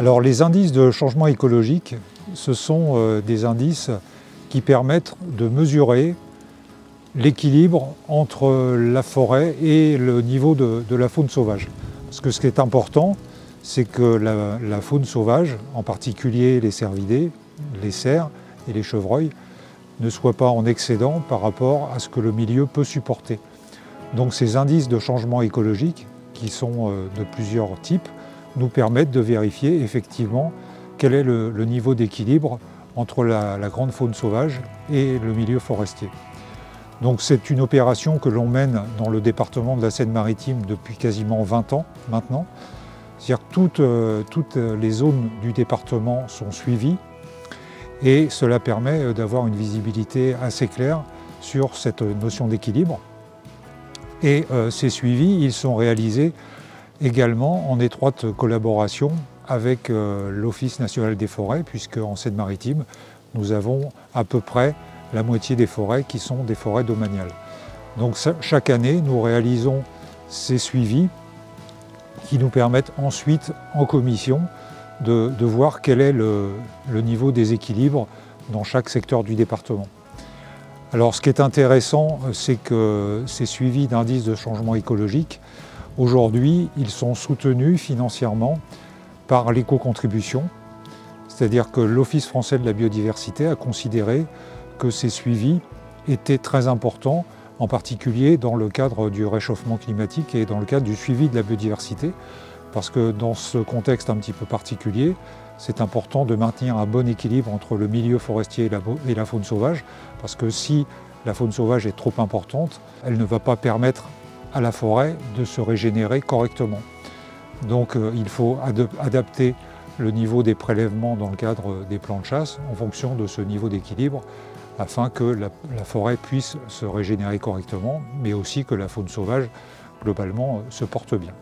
Alors les indices de changement écologique, ce sont des indices qui permettent de mesurer l'équilibre entre la forêt et le niveau de la faune sauvage. Parce que ce qui est important, c'est que la faune sauvage, en particulier les cervidés, les cerfs et les chevreuils, ne soient pas en excédent par rapport à ce que le milieu peut supporter. Donc ces indices de changement écologique, qui sont de plusieurs types, nous permettent de vérifier effectivement quel est le niveau d'équilibre entre la grande faune sauvage et le milieu forestier. Donc c'est une opération que l'on mène dans le département de la Seine-Maritime depuis quasiment 20 ans maintenant. C'est-à-dire que toutes les zones du département sont suivies et cela permet d'avoir une visibilité assez claire sur cette notion d'équilibre. Et ces suivis, ils sont réalisés également en étroite collaboration avec l'Office national des forêts, puisque en Seine-Maritime, nous avons à peu près la moitié des forêts qui sont des forêts domaniales. Donc chaque année, nous réalisons ces suivis qui nous permettent ensuite, en commission, de voir quel est le niveau des équilibres dans chaque secteur du département. Alors ce qui est intéressant, c'est que ces suivis d'indices de changement écologique, aujourd'hui, ils sont soutenus financièrement par l'éco-contribution, c'est-à-dire que l'Office français de la biodiversité a considéré que ces suivis étaient très importants, en particulier dans le cadre du réchauffement climatique et dans le cadre du suivi de la biodiversité, parce que dans ce contexte un petit peu particulier, c'est important de maintenir un bon équilibre entre le milieu forestier et la faune sauvage, parce que si la faune sauvage est trop importante, elle ne va pas permettre à la forêt de se régénérer correctement. Donc il faut adapter le niveau des prélèvements dans le cadre des plans de chasse en fonction de ce niveau d'équilibre, afin que la forêt puisse se régénérer correctement, mais aussi que la faune sauvage, globalement, se porte bien.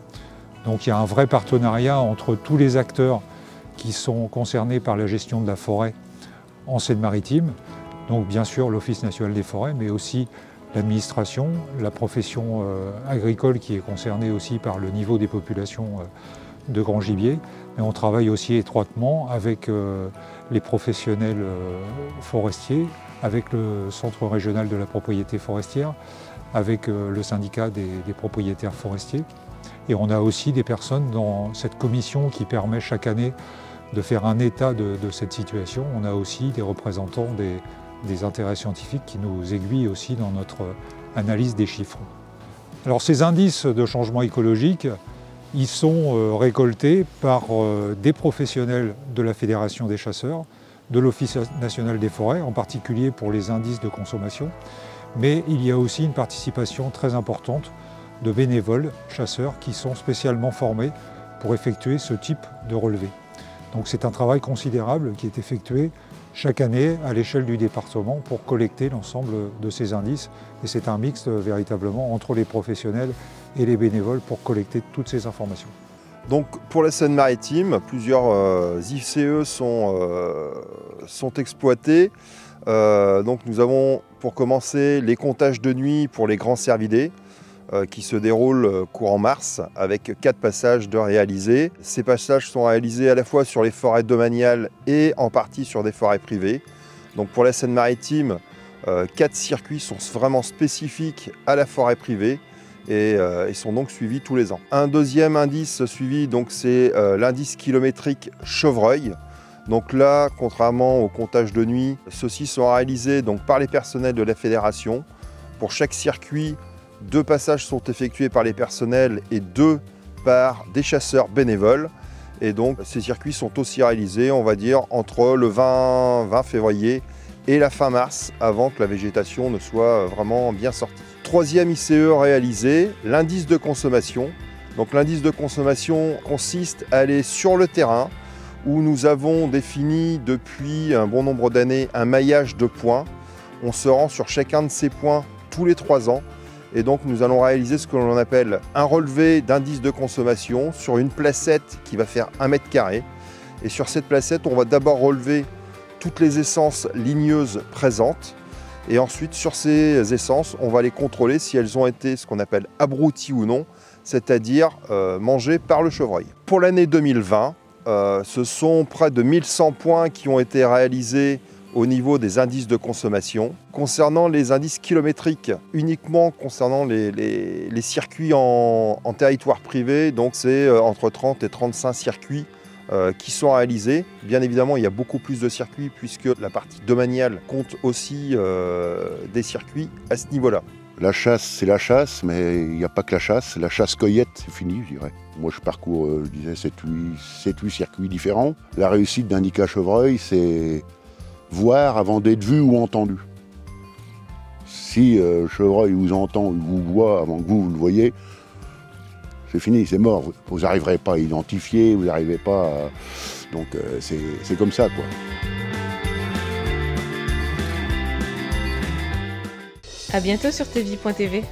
Donc il y a un vrai partenariat entre tous les acteurs qui sont concernés par la gestion de la forêt en Seine-Maritime, donc bien sûr l'Office national des forêts, mais aussi l'administration, la profession agricole qui est concernée aussi par le niveau des populations de grand gibier. Mais on travaille aussi étroitement avec les professionnels forestiers, avec le Centre régional de la propriété forestière, avec le syndicat des propriétaires forestiers. Et on a aussi des personnes dans cette commission qui permet chaque année de faire un état de cette situation. On a aussi des représentants des intérêts scientifiques qui nous aiguillent aussi dans notre analyse des chiffres. Alors ces indices de changement écologique, ils sont récoltés par des professionnels de la Fédération des chasseurs, de l'Office national des forêts, en particulier pour les indices de consommation, mais il y a aussi une participation très importante de bénévoles chasseurs qui sont spécialement formés pour effectuer ce type de relevé. Donc c'est un travail considérable qui est effectué chaque année à l'échelle du département pour collecter l'ensemble de ces indices. Et c'est un mixte véritablement entre les professionnels et les bénévoles pour collecter toutes ces informations. Donc pour la Seine-Maritime, plusieurs ICE sont exploités. Donc nous avons pour commencer les comptages de nuit pour les grands cervidés qui se déroulent courant mars avec 4 passages de réalisés. Ces passages sont réalisés à la fois sur les forêts domaniales et en partie sur des forêts privées. Donc pour la Seine-Maritime, 4 circuits sont vraiment spécifiques à la forêt privée et sont donc suivis tous les ans. Un deuxième indice suivi, c'est l'indice kilométrique chevreuil. Donc là, contrairement au comptage de nuit, ceux-ci sont réalisés par les personnels de la fédération. Pour chaque circuit, 2 passages sont effectués par les personnels et 2 par des chasseurs bénévoles. Et donc ces circuits sont aussi réalisés, on va dire, entre le 20 février et la fin mars, avant que la végétation ne soit vraiment bien sortie. Troisième ICE réalisé, l'indice de consommation. Donc l'indice de consommation consiste à aller sur le terrain où nous avons défini depuis un bon nombre d'années un maillage de points. On se rend sur chacun de ces points tous les 3 ans. Et donc nous allons réaliser ce que l'on appelle un relevé d'indice de consommation sur une placette qui va faire 1 mètre carré. Et sur cette placette, on va d'abord relever toutes les essences ligneuses présentes. Et ensuite, sur ces essences, on va les contrôler si elles ont été ce qu'on appelle abruties ou non, c'est-à-dire mangées par le chevreuil. Pour l'année 2020, ce sont près de 1100 points qui ont été réalisés au niveau des indices de consommation. Concernant les indices kilométriques, uniquement concernant les circuits en territoire privé, donc c'est entre 30 et 35 circuits qui sont réalisés. Bien évidemment, il y a beaucoup plus de circuits puisque la partie domaniale compte aussi des circuits à ce niveau-là. La chasse, c'est la chasse, mais il n'y a pas que la chasse. La chasse-cueillette, c'est fini, je dirais. Moi, je parcours, je disais, 7-8 circuits différents. La réussite d'un ICA chevreuil, c'est voir avant d'être vu ou entendu. Si chevreuil vous entend ou vous voit avant que vous le voyez, c'est fini, c'est mort. Vous n'arriverez pas à identifier, vous n'arrivez pas à... Donc c'est comme ça, quoi. À bientôt sur tvie.tv.